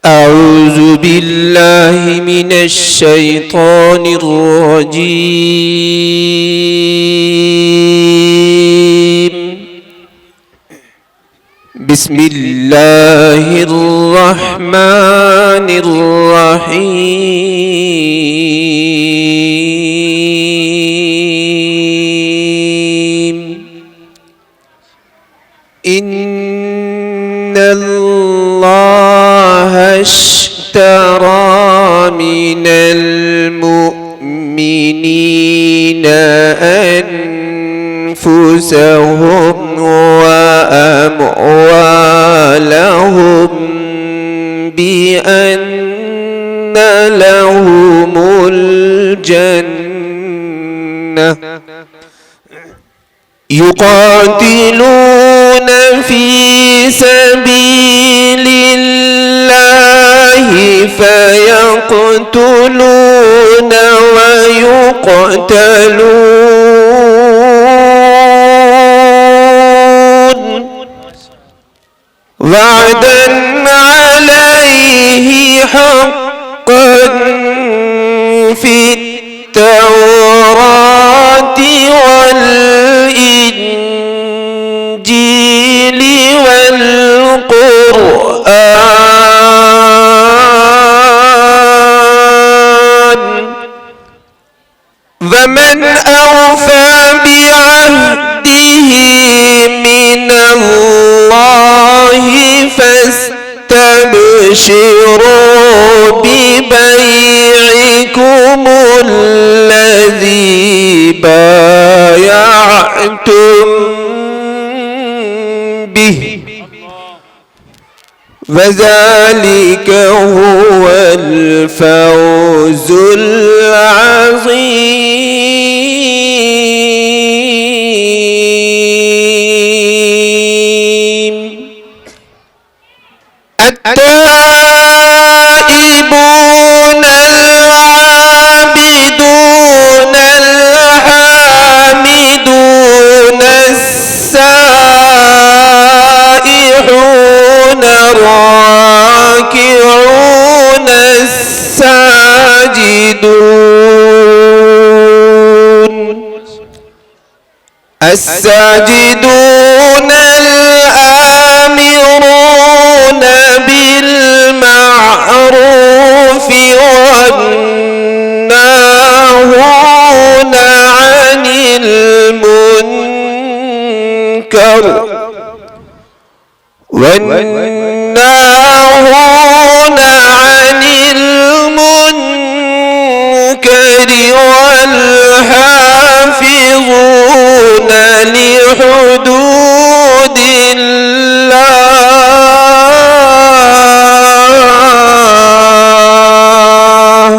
أعوذ بالله من الشيطان الرجيم. بسم الله الرحمن الرحيم. إن الله اشترى من المؤمنين أنفسهم وأموالهم بأن لهم الجنة يقاتلون في سبيل الله فيقتلون ويقتلون وعدا عليه حقا في التوراة والإنجيل والقرآن ومن أوفى بعهده من الله فاستبشروا ببيعكم الذي بايعتم به وذلك هو الفوز العظيم. التائبون العابدون الحامدون السائحون الراكعون الساجدون الآمرون بالمعروف والناهون عن المنكر والحافظون لحدود الله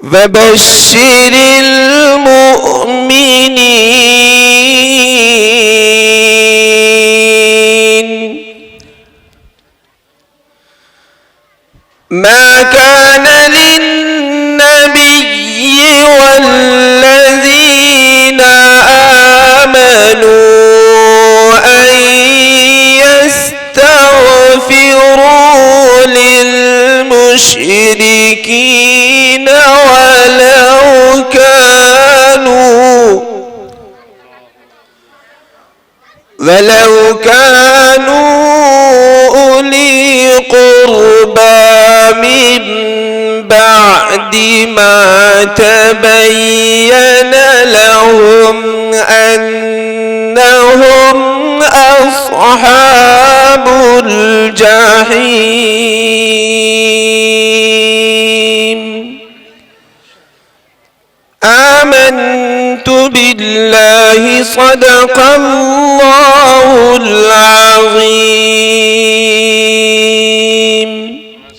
وبشر المؤمنين. ما كان للنبي والذين آمنوا أن يستغفروا للمشركين ولو كانوا أولي قربى من بعد ما تبين لهم أنهم أصحاب الجحيم. آمنت بالله صدق الله العظيم.